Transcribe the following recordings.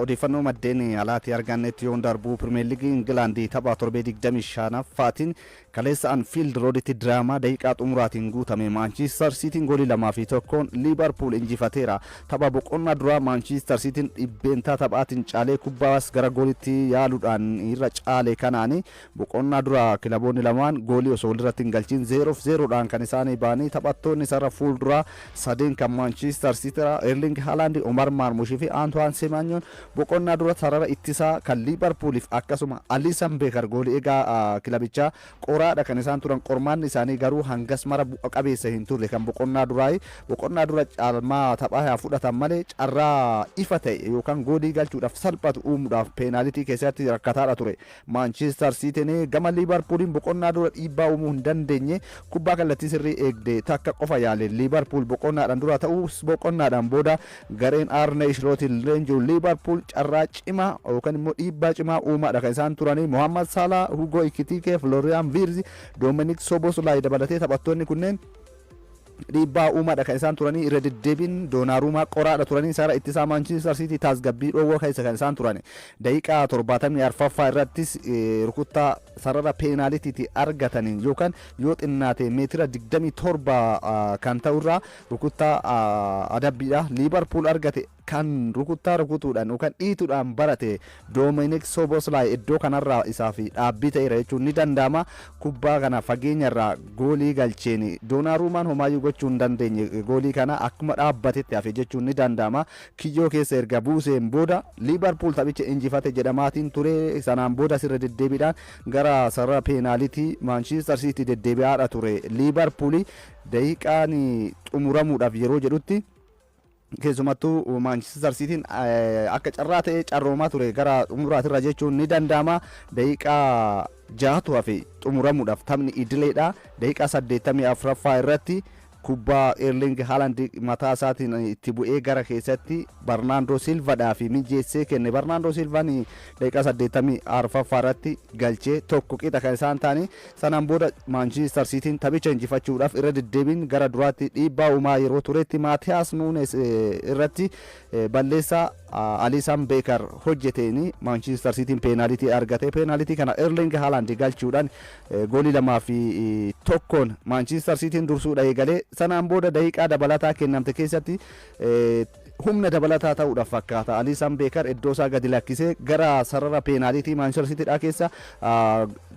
Odeeffannoo maddeen alaatti argannetti yoon darbuu Pirimeer Liigii Ingilaandii tapha torbee 25ffaatiin kaleessa Anfield Rooditti diraamaa daqiiqaa xumuraatiin guutame Manchester Cityin goolii 2-1 Liverpool injifateera. Tapha boqonnaa duraa Manchester Cityin dhibbeentaa taphaatiin caalee kubbaas gara goolitti yaaluudhaan irra caale kanaani boqonnaa duraa kilaboonni lamaan goolii osoo walirratti hin galchiin 0-0dhaan kan isaanii baanii taphattoonni sarara fuulduraa sadeen kan Manchester City Erling Haaland, Omar Marmushii fi Antoine Semenyoon boqonnaa dura sarara ittisaa kan Liverpooliif akkasuma Alisson Becker goolii egaa kilabichaa qoraadha kan isaan turan qormaanni isaanii garuu hangas mara bu'a qabeessa hin turre kan boqonnaa dura caalmaa taphaa fudhatan malee carraa ifa ta'e yookaan goolii galchuudhaaf salphatu uumuudhaaf peenaalitii keessatti rakkataadha ture. Manchester City gama Liverpooliin boqonnaa dura dhiibbaa uumuu hin dandeenye kubbaa kallattii sirrii eegde takka qofa yaale Liverpool boqonnaadhaan dura ta'us boqonnaadhaan booda gareen Arne Slootiin leenjuu Liverpool carraa cimaa yookaan immoo dhiibbaa cimaa uumaadha kan isaan turanii Mohamed Salah, Hugo Ekitike, Florian Wirtz, Dominic Szoboszlai dabalatee taphattoonni kunneen dhiibbaa uumaadha kan isaan turanii irra deddeebiin Donnarummaa qoraadha turanii sarara ittisaa Manchester City tasgabbii dhoowwaa keessa kan isaan turan daqiiqaa 74ffaa irrattis rukuttaa sarara peenaalitii argataniin yookaan yoo xinnaate meetira 27 kan ta'urraa rukuttaa adabbiidha Liverpool argate kan rukuttaa rukutuudhaan yookaan dhiituudhaan barate Dominic Szoboszlai iddoo kanarraa isaa fi dhaabbii ta'eera jechuun ni danda'ama. Kubbaa kana fageenyarraa goolii galcheen Donnarummaan homaayyuu gochuu hin dandeenye goolii kana akkuma dhaabbatetti hafe jechuun ni danda'ama. Kiyyoo keessa erga buuseen booda Liverpool taphicha injifate jedhamaatiin ture. Sanaan booda sirra deddeebiidhaan gara sarara peenaalitii Manchester City deddeebi'aadha ture. Liverpool daqiiqaan xumuramuudhaaf yeroo jedhutti keessumattuu Manchester Cityin akka carraa ta'ee carroomaa ture gara xumuraatirra jechuun ni danda'ama. Daqiiqaa 6 hafe xumuramuudhaaf taphni idileedha. Daqiiqaa 84ffaa irratti kubbaa Erling Haaland mataa isaatiin itti bu'ee gara keessatti Bernardo Silvaadhaa fi mijeessee kenne. Bernardo Silvaan daqiiqaa 84ffaa irratti galchee tokko qixa kan isaan taane. Sanaan booda Manchester Cityin taphicha injifachuudhaaf irra deddeebiin gara duraatti dhiibbaa uumaa yeroo turetti Maatiyaas Nuunes irratti balleessaa Alisson Becker hojjeteeni Manchester Cityin peenaalitii argate. Peenaalitii kana Erling Haaland galchuudhaan goolii 2-1 Manchester Cityin dursuudha eegalee. Sanaan booda daqiiqaa dabalataa kennamte keessatti humna dabalataa ta'uudhaaf fakkaata. Alisson Becker iddoo isaa gadi lakkisee gara sarara peenaalitii Manchester Cityidhaa keessa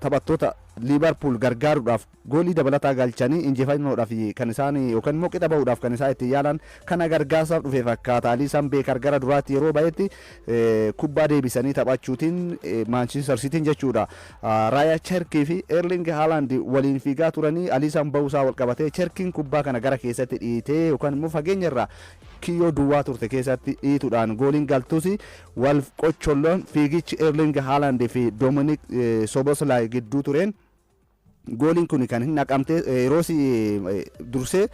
taphattoota Liverpool gargaaruudhaaf goolii dabalataa galchanii injifannoodhaaf kan isaan yookaan immoo qixa ba'uudhaaf kan isaan itti yaalan kana gargaarsaaf dhufe fakkaata. Alisson Becker gara duraatti yeroo bahetti kubbaa deebisanii taphachuutiin Manchester Cityin jechuudha. Raaya Cherkii fi Erling Haaland waliin fiigaa turanii Alisson ba'uusaa wal qabatee Cherkiin kubbaa kana gara keessatti dhiitee yookaan immoo fageenyarraa kiyyoo duwwaa turte keessatti dhiituudhaan gooliin galtus wal qocholloon fiigichi Erling Haaland fi Dominic Szoboszlai gidduu tureen. Gooliin kun kan hin naqamte yeroosi dursee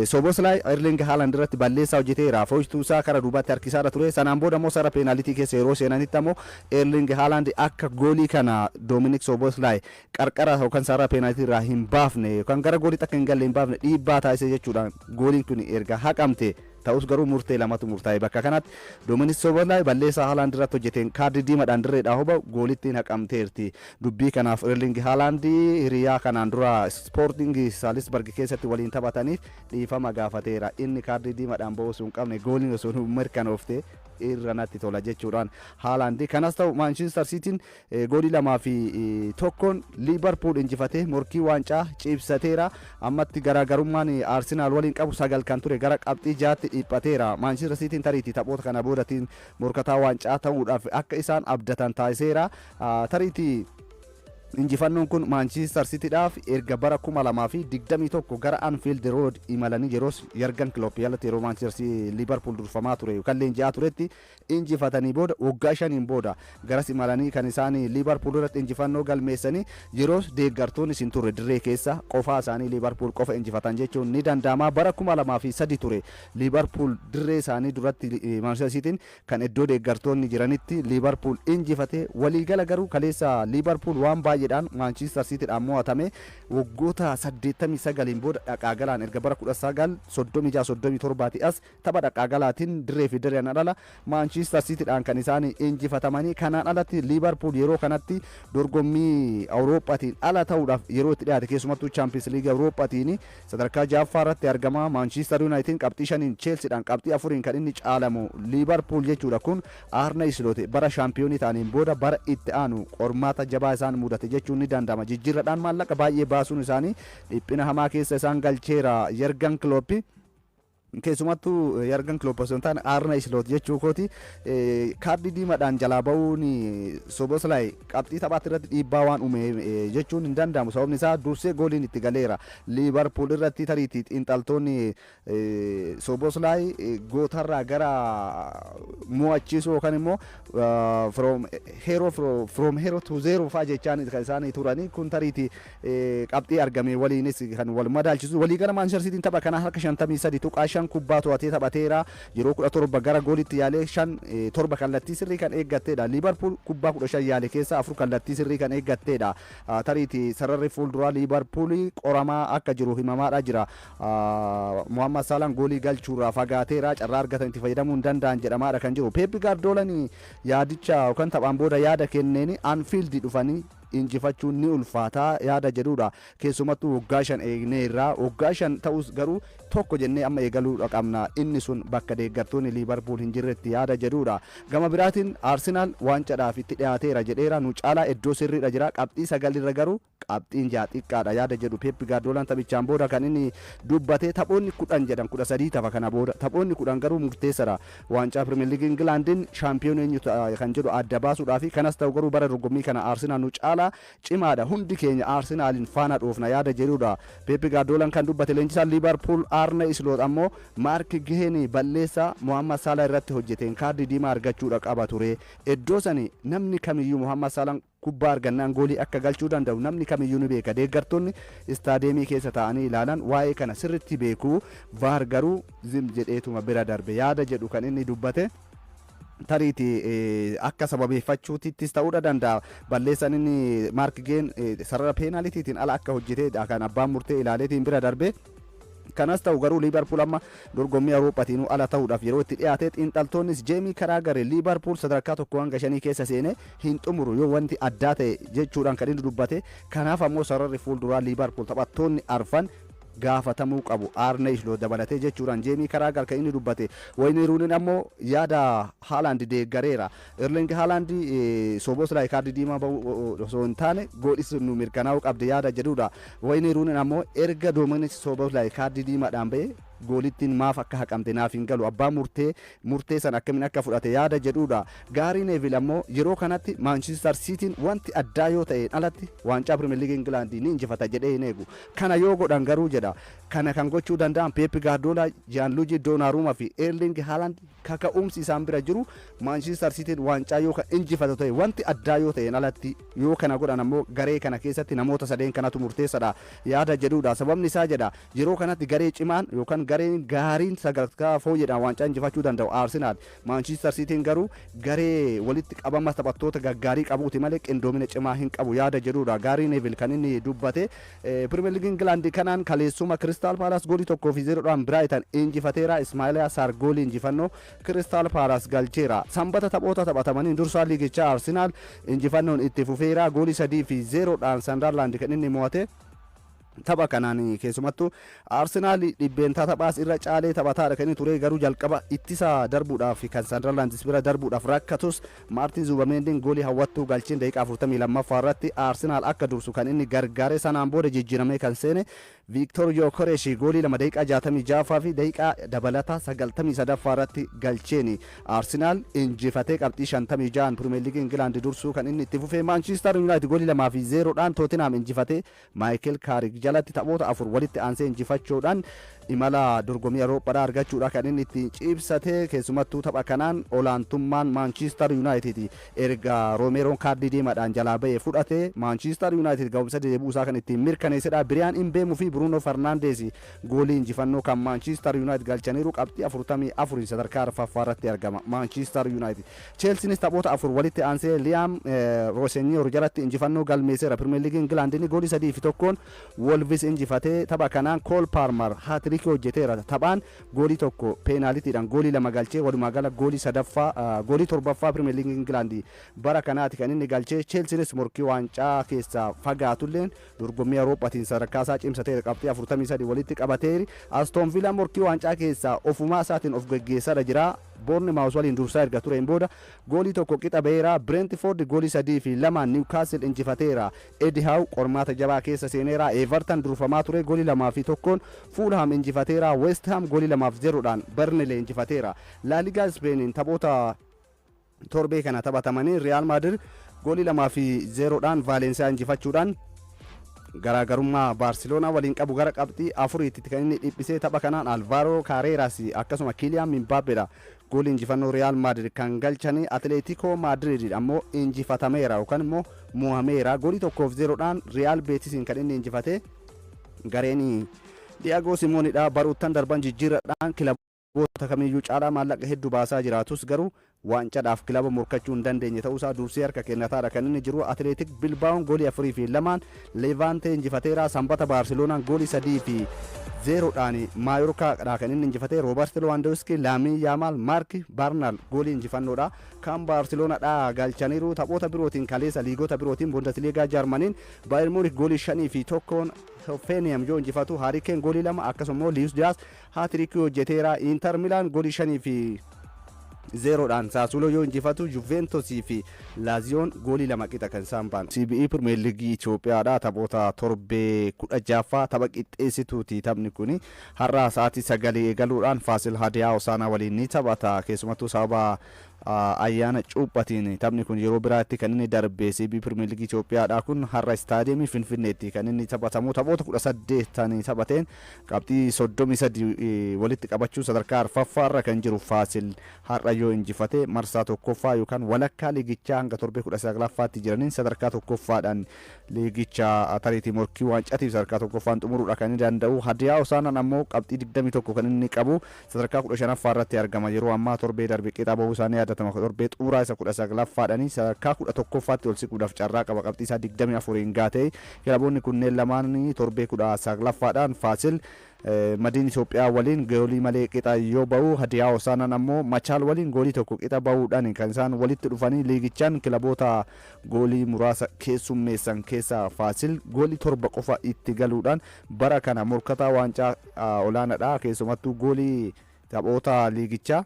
Szoboszlai Erling Haaland irratti balleessaa hojjeteera. Foyituusaa kara duubatti harkisaadha ture. Sanaan booda immoo sarara peenaalitii keessa yeroo seenanitti ammoo Erling Haaland akka goolii kana Dominic Szoboszlai qarqara yookaan sarara peenaalitii irraa hin baafne yookaan gara gooliitti akka hin galle hin baafne dhiibbaa taasise jechuudhaan gooliin kun erga haqamte. Ta'us garuu murtee lamatu murtaa'e bakka kanatti Dominic Szoboszlai balleessaa Haaland irratti hojjeteen kaardii diimaadhaan dirreedhaa hoba goolittiin haqamteerti. Dubbii kanaaf Erling Haaland hiriyaa kanaan dura Sporting Salisburg keessatti waliin taphataniif dhiifama gaafateera. Inni kaardii diimaadhaan ba'uu osoo hin qabne gooliin osoo hin mirkanoofte irra natti tola jechuudhaan Haaland. Kanas ta'u Manchester Cityin goolii 2-1 Liverpool injifatee morkii waancaa ciibsateera. Ammatti garaagarummaan Arsenal waliin qabu 9 kan ture gara qabxii 6 dhiphateera. Manchester Cityin tariitii taphoota kana boodatiin morkataa waancaa ta'uudhaaf akka isaan abdatan taasiseera. Tariitii injifannoon kun Manchester Cityidhaaf erga bara 2021 gara Anfield Road imalanii yeroos Jurgen Klopp yaalatti yeroo Manchester Liverpool durfamaa ture yookaan leenji'aa turetti injifatanii booda waggaa 5 booda garas imalanii kan isaan Liverpool irratti injifannoo galmeessanii yeroos deeggartoonni isin turre dirree keessa qofaa isaanii Liverpool qofa injifatan jechuun ni danda'ama. Bara 2003 ture Liverpool dirree isaanii duratti Manchester Cityin kan iddoo deeggartoonni jiranitti Liverpool injifate. Waliigala garuu kaleessa Liverpool waan baay'ee baay'eedhaan Manchester City dhaan mo'atame waggoota 89 booda dhaqaa galaan erga bara 1936-37 as tapha dhaqaa galaatiin dirree fi dirreen ala Manchester City dhaan kan isaan injifatamanii kanaan alatti Liverpool yeroo kanatti dorgommii Awurooppaatiin ala ta'uudhaaf yeroo itti dhiyaate keessumattuu Champions League Awurooppaatiin sadarkaa ja'affaa irratti argama. Manchester United qabxii 5 Chelsea dhaan qabxii 4 kan inni caalamu Liverpool jechuudha. kun Arne Slot bara shaampiyoonii ta'aniin booda bara itti aanu qormaata jabaa isaan mudate jechuun ni danda'ama. Jijjiirraadhaan maallaqa baay'ee baasuun isaanii dhiphina hamaa keessa isaan galcheera. Jurgen Klopp keessumattuu Jurgen Klopp osoo hin taane Arne Slot jechuu kooti kaardii diimaadhaan jalaa ba'uun Soboslai qabxii taphaatti irratti dhiibbaa waan uume jechuun hin danda'amu. Sababni isaa dursee gooliin itti galeera. Liverpool irratti tariitii xiinxaltoonni Soboslai gootarraa gara mo'achiisuu yookaan immoo from hero to zero fa'aa jechaan kan isaanii turanii kun tariitii qabxii argame waliinis kan wal madaalchisu. Walii gara Manchester City tapha kana harka 53 tuqaa kubbaa to'atee taphateera. Yeroo 17 gara goolitti yaalee 7 kallattii sirrii kan eeggatteedha. Liverpool kubbaa 15 yaale keessa 4 kallattii sirrii kan eeggatteedha. Tariitii sararri fuulduraa Liverpool qoramaa akka jiru himamaadha jira. Mohamed Salah goolii galchuurraa fagaateera. Carraa argatan itti fayyadamuu hin danda'an jedhamaadha kan jiru. Pep Guardiola yaadicha yookaan taphaan booda yaada kenneeni Anfield dhufanii injifachuun ni ulfaataa yaada jedhuudha. Keessumattuu waggaa 5 eegneerraa waggaa 5 ta'us garuu tokko jennee amma eegaluu qabna. Inni sun bakka deeggartoonni Liverpool hin jirretti yaada jedhuudha. Gama biraatiin Arsenal waancaadhaaf itti dhiyaateera jedheera. Nu caalaa iddoo sirriidha jira. Qabxii 9 irra garuu qabxiin 6 xiqqaadha yaada jedhu Pep Guardiola taphichaan booda kan inni dubbate. Taphoonni 10 jedhan 13 tapha kana booda taphoonni 10 garuu murteessaadha. Waancaa Premier League Englandin shaampiyoon eenyu kan jedhu adda baasuudhaaf kanas ta'u garuu bara dorgommii kana Arsenal nu caalaa cimaadha. Hundi keenya Arsenalin faana dhoofna yaada jedhuudha. Pep Guardiola kan dubbate leenjisaan Liverpool Arne Slot ammoo Mark Geheen balleessaa Mohamed Salah irratti hojjeteen kaardii diimaa argachuudha qaba ture. Iddoo sani namni kamiyyuu Mohamed Salah kubbaa argannaan goolii akka galchuu danda'u namni kamiyyuu ni beeka. Deeggartoonni istaadeemii keessa taa'anii ilaalan waa'ee kana sirritti beeku. VAR garuu zim jedheetuma bira darbe yaada jedhu kan inni dubbate. Tariitii akka sababeeffachuutittis ta'uu danda'a. Balleessaan inni Mark Geheen sarara peenaaliitiitiin ala akka hojjetee kan abbaan murtee ilaaleetiin bira darbe. Kanas ta'u garuu Liverpool amma dorgommii Awurooppaatiin ala ta'uudhaaf yeroo itti dhiyaate xiinxaltoonnis Jeemii Karaagare Liverpool sadarkaa 1-5 keessa seenee hin xumuru yoo wanti addaa ta'e jechuudhaan kan inni dubbate. Kanaaf ammoo sararri fuulduraa Liverpool taphattoonni arfan gaafatamuu qabu. Arne Slot dabalatee jechuudhaan Jeemii Karaagare kan inni dubbate. Wayne Rooney ammoo yaada Haaland deeggareera. Erling Haaland Soboslai kaardii diimaa ba'uu osoo hin taane goolii nu mirkanaa'uu qabdi yaada jedhuudha. Wayne Rooney ammoo erga Dominic Soboslai kaardii diimaadhaan ba'e goolittiin maaf akka haqamte naaf hin galu. Abbaa murtee san akkamiin akka fudhate yaada jedhuudha. Gaarii Neville ammoo yeroo kanatti Manchester Cityin wanti addaa yoo ta'e alatti waancaa Premier League England ni injifata jedhee hin eegu. Kana yoo godhan garuu jedha. Kana kan gochuu danda'an Pep Guardiola, Gianluigi Donnarumma fi Erling Haaland kaka'umsi isaan bira jiru. Manchester Cityin waancaa yoo injifata ta'e wanti addaa yoo ta'e alatti yoo kana godhan ammoo garee kana keessatti namoota sadeen kanatu murteessadha yaada jedhuudha. Sababni isaa jedha yeroo kanatti garee cimaan yookaan gareen gaariin sadarkaa fooyyedhaan waancaa injifachuu danda'u Arsenal. Manchester Cityin garuu garee walitti qabama taphattoota gaggaarii qabuuti malee qindoomina cimaa hin qabu yaada jedhuudha. Gaarii Neville kan inni dubbate. Premier League England kanaan kaleessuma Crystal Palace goolii 1-0dhaan Brighton injifateera. Ismail Sarr goolii injifannoo Crystal Palace galcheera. Sanbata taphoota taphatamanii dursaa liigichaa Arsenal injifannoon itti fufeera. Goolii 3-0dhaan Sunderland kan inni mo'ate. Tapha kanaan keessumattuu Arsenal dhibbeentaa taphaas irra caalee taphataadha kan inni ture. Garuu jalqaba ittisa darbuudhaaf kan Sunderland bira darbuudhaaf rakkatus Martin Zubamendin goolii hawwattuu galcheen daqiiqaa 42 irratti Arsenal akka dursu kan inni gargaare. Sanaan booda jijjiiramee kan seene Victor Gyökeres goolii 2 daqiiqaa 66 fi daqiiqaa dabalataa 93 irratti galcheeni Arsenal injifatee qabxii 56 Premier League England dursuu kan inni itti fufee. Manchester United goolii 2-0dhaan Tottenham injifatee Michael Carrick jalatti taphoota 4 walitti aansee injifachuudhaan imala dorgommii Awurooppaadhaa argachuudha kan inni itti cibsate keessumattuu tapha kanaan olaantummaan Manchester United erga Romeroon kaardii diimaadhaan jalaa ba'ee fudhate Manchester United gahumsa deebuu isaa kan ittiin mirkaneessedha. Biriyaan Imbeemuu fi Bruno Fernandes goolii injifannoo kan Manchester United galchaniiru qabxii 44 sadarkaa arfaffaarratti argama Manchester United. Chelseanis taphoota afur walitti aansee Liam Rosenyor jalatti injifannoo galmeesseera. Premier League Englandin goolii 3-1 Wolves injifatee tapha kanaan Cole Palmer hat-trick hojjeteera. Taphaan goolii tokko peenaalitiidhaan goolii lama galchee walumaa gala goolii sadaffaa goolii torbaffaa Premier League England bara kanaati kan inni galchee. Chelseanis morkii waancaa keessaa fagaatulleen dorgommii Awurooppaatiin sadarkaa isaa cimsateera qabxii 43 walitti qabateeri. Aston Villa morkii waancaa keessaa ofumaa isaatiin of geggeessaa jira. Bournemouth waliin dursaa erga tureen booda goolii tokko qixa ba'eera. Brentford goolii 3-2 Newcastle injifateera. Eddie Howe qormaata jabaa keessa seeneera. Everton durfamaa ture goolii 2-1 Fulham injifateera. West Ham goolii 2-0dhaan Burnley injifateera. La Liga Spain taphoota torbee kana taphatamanii Real Madrid goolii 2-0dhaan Valencia injifachuudhaan garaagarummaa Barcelona waliin qabu gara qabxii 4tti kan inni dhiphisee tapha kanaan Alvaro Carreras akkasuma Kylian Mbappeedha goolii injifannoo Real Madrid kan galchanii. Atletico Madrid ammoo injifatameera yookaan immoo mo'ameera goolii 1-0dhaan Real Betis kan inni injifate. Gareen Diego Simeonedha baruuttan darban jijjiirraadhaan kilaboota kamiyyuu caalaa maallaqa hedduu baasaa jiraatus garuu waancaadhaaf kilaba morkachuu hin dandeenye ta'uusaa dursee harka kennataadha kan inni jiru. Atletic Bilbaoon goolii 4-2 Levante injifateera. Sanbata Barcelonaan goolii 3-0dhaan Mallorcaadha kan inni injifate. Robert Lewandowski, Lamine Yamal, Marc Barnal goolii injifannoodha kan Barcelonaadha galchaniiru. Taphoota birootiin kaleessa liigota birootiin Bundesliga Jarmaniin Bayern Munich goolii 5-1 Hoffenheim yoo injifatu. Harry Kane goolii 2 akkasuma Luis Diaz hat-trick hojjeteera. Inter Milan goolii 5-0dhaan Sassuolo yoo injifatu. Juventus fi Lazioon goolii 2 qixa kan isaan baanu. CBE Premier League Itoophiyaadha taphoota torbee 16ffaa tapha qixxeessituuti. Taphni kun har'a sa'aatii 9 eegaluudhaan Faasil Hadiyaa Hosaanaa waliin ni taphata. Keessumattuu sababa ayyaana cuuphatiin taphni kun yeroo biraatti kan inni darbe. CBE Premier League Itoophiyaadha kun har'a istaadiyeemii Finfinneetti kan inni taphatamu. Taphoota 18 taphateen qabxii 33 walitti qabachuu sadarkaa arfaffaarra kan jiru Faasil har'a yoo injifate marsaa tokkoffaa yookaan walakkaa liigichaa hanga torbee 19ffaatti jiraniin sadarkaa tokkoffaadhaan liigicha tariitii morkii waancaatiif sadarkaa tokkoffaan xumuruudha kan inni danda'u. Hadiyaa Hosaanaan ammoo qabxii 21 kan inni qabu sadarkaa 15ffaarratti argama. Yeroo ammaa torbee darbe qixa bahuu isaanii yaadatama. Torbee xumuraa isa 19ffaadhaanii sadarkaa 11ffaatti ol siquudhaaf carraa qaba. Qabxii isaa 24 gaatee kilaboonni kunneen lamaan torbee 19ffaadhaan Faasil Madiin Itoophiyaa waliin goolii malee qixa yoo bahu. Hadiyaa Hosaanaan ammoo Machaal waliin goolii tokko qixa bahuudhaan kan isaan walitti dhufanii liigichaan kilaboota goolii muraasa keessummeessan keessaa Faasil goolii 7 qofa itti galuudhaan bara kana morkataa waancaa olaanaadha. Keessumattuu goolii taphoota liigichaa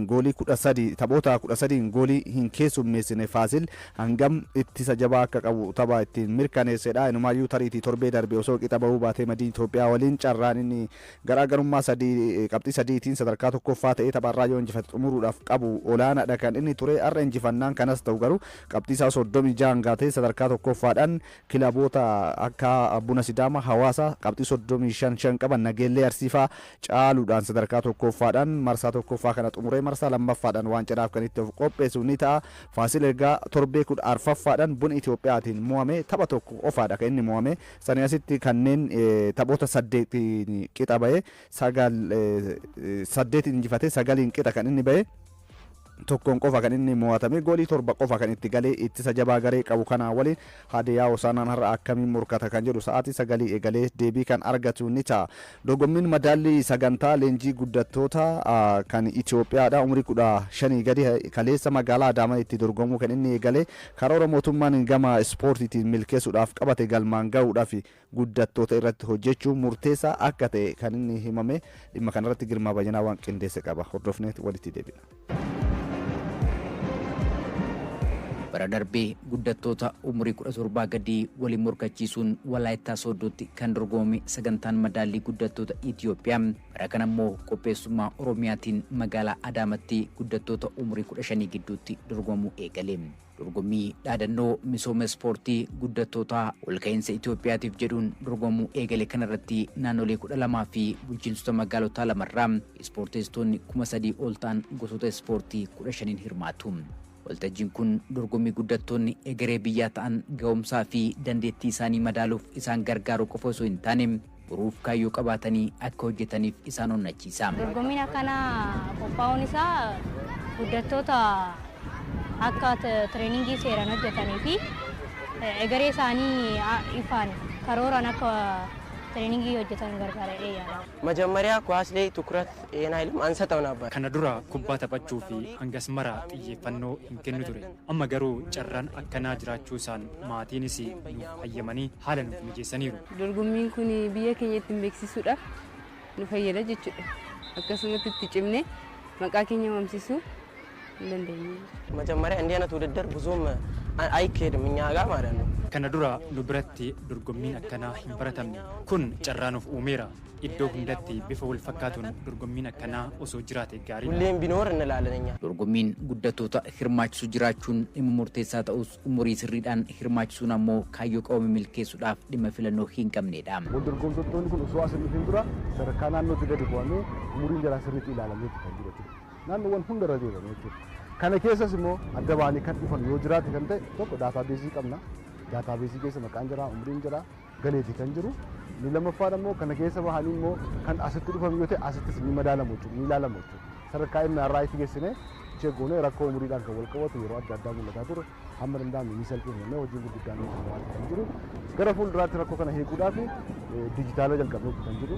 goolii 13 taphoota 13 goolii hin keessummeessine Faasil hangam ittisa jabaa akka qabu tapha ittiin mirkaneessedha. Inumaayyuu tariitii torbee darbe osoo qixa bahuu baatee Madiin Itoophiyaa waliin carraan inni garaagarummaa qabxii 3tiin sadarkaa tokkoffaa ta'ee tapharraa yoo injifate xumuruudhaaf qabu olaanaadha kan inni ture. Har'a injifannaan kanas ta'u garuu qabxii isaa 36 gaatee sadarkaa tokkoffaadhaan kilaboota akka Buna Sidaama, Hawaasa qabxii 35 qaban Nageellee Arsiifaa caaluudhaan sadarkaa tokkoffaadhaan marsaa tokkoffaa kana xumuree marsaa lammaffaadhaan waancaadhaaf kan itti of qopheessu ni ta'a. Faasil ergaa torbee 14ffaadhaan Buna Itoophiyaatiin mo'ame tapha tokko qofaadha kan inni mo'ame. Sanii asitti kanneen taphoota 8 qixa ba'e 8 injifatee 9 qixa kan inni ba'e. tokkoon qofa kan inni mo'atame goolii 7 qofa kan itti galee ittisa jabaa garee qabu kana waliin Hadiyaa Hosaanaan har'a akkamiin morkata kan jedhu sa'aatii 9 eegalee deebii kan argatu ni ta'a. Dorgommiin madaallii sagantaa leenjii guddattoota kan Itoophiyaadha umrii 15 gadi kaleessa magaalaa Adaamaa itti dorgomuu kan inni eegale karoora mootummaan gama ispoortiitiin milkeessuudhaaf qabate galmaan gahuudhaaf guddattoota irratti hojjechuun murteessaa akka ta'e kan inni himame. Dhimma kanarratti Girmaa Bayyanaa waan qindeesse qaba. Hordofneet walitti deebina. bara darbee guddattoota umurii 17 gadii waliin morkachiisuun Walaayittaa Sooddootti kan dorgome sagantaan madaallii guddattoota Itoophiyaa bara kana immoo qopheessummaa Oromiyaatiin magaalaa Adaamaatti guddattoota umurii 15 gidduutti dorgomuu eegale. Dorgommii dhaadannoo misooma ispoortii guddattoota olka'iinsa Itoophiyaatiif jedhuun dorgomuu eegale kanarratti naannolee 12 fi bulchiinsota magaalota lamarraa ispoortistoonni 3,000 ol ta'an gosoota ispoortii 15 hirmaatu. Waltajjiin kun dorgommii guddattoonni egeree biyyaa ta'an gahumsaa fi dandeettii isaanii madaaluuf isaan gargaaru qofa osoo hin taane boruuf kaayyoo qabaatanii akka hojjetaniif isaan onnachiisa. Dorgommiin akkana qophaa'uun isaa guddattoota akka tireeningii seeraan hojjetanii fi egeree isaanii ifaan karooraan akka tireeningii hojjetan gargaaree yaala. Majammaariyaa kuwaaslee tukurat eenaayilum ansataw nabbar. Kana dura kubbaa taphachuu fi hangas mara xiyyeeffannoo hin kennu ture. Amma garuu carraan akkanaa jiraachuu isaan maatiinis nuuf hayyamanii haala nuuf mijeessaniiru. Dorgommiin kun biyya keenyatti beeksisuudhaaf nu fayyada jechuudha. Akkasumatti itti cimnee maqaa keenya waamsisuu dandeenya. Majammaariyaa indiyaana tuudaddar buzuum አይኬድም እኛ ጋር ማለት ነው. Kana dura nu biratti dorgommiin akkanaa hin baratamne kun carraa nuuf uumeera. Iddoo hundatti bifa wal fakkaatuun dorgommiin akkanaa osoo jiraate gaarii. ሁሌም ቢኖር እንላለን እኛ. Dorgommiin guddattoota hirmaachisu jiraachuun dhimma murteessaa ta'us umurii sirriidhaan hirmaachisuun ammoo kaayyoo qabame milkeessuudhaaf dhimma filannoo hin qabnedha. Dorgomtoonni kun osoo asin dhufin dura sadarkaa naannootti gadi bu'anii umuriin jala sirriitti ilaalamee kan jiru. Naannoowwan hundarra deebi'ame jechuudha. Kana keessas immoo adda baanii kan dhufan yoo jiraate kan ta'e tokko daataabeesii qabna. Daataabeesii keessa maqaan jira, umriin jira, galeetii kan jiru. Ni lammaffaan immoo kana keessa bahanii immoo kan asitti dhufan yoo ta'e asittis ni madaalamu jechuudha, ni ilaalamu jechuudha. Sadarkaa inni har'aa itti geessine cheeggoonee rakkoo umuriidhaan kan wal qabatu yeroo adda addaa mul'ataa ture. Hamma danda'ame ni salphifnee hojii gurguddaan kan jiru. Gara fuulduraatti rakkoo kana hiikuudhaaf dijitaala jalqabnee kan jiru.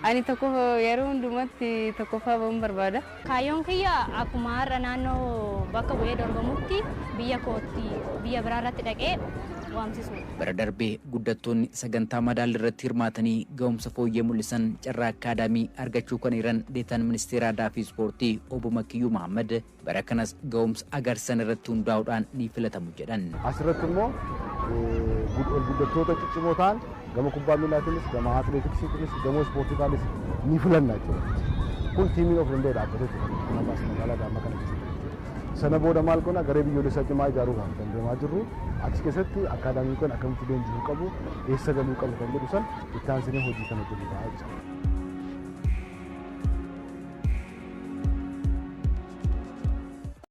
Ani tokko yeroo hundumatti tokkoffaa ba'uun barbaada. Kaayyoon kiyya akkuma har'a naannoo bakka bu'ee dorgomutti biyya kootti biyya biraa irratti dhaqee waamsisuu. Bara darbee guddattoonni sagantaa madaallii irratti hirmaatanii gahumsa fooyyee mul'isan carraa akaadaamii argachuu kan jiran deetaan ministeera aadaa fi ispoortii obbo Makiyyuu Mahammad bara kanas gahumsa agarsiisan irratti hundaa'uudhaan ni filatamu jedhan. Asirratti immoo guddattoota ciccimoo ta'an gama kubbaa miilaatiinis gama atileetiksiitiinis gama ispoortiitaanis ni filanna jechuudha. Kun tiimiin of danda'ee dhaabbatee jira. Ammas magaalaa Adaamaa kana keessatti. Sana booda maal goona garee biyyoolessaa cimaa ijaaruu kan danda'amaa jirru achi keessatti akaadaamii kun akkamitti leenjisuu qabu eessa galuu qabu kan jedhu san itti aansinee hojii kana hojjennudha jechuudha.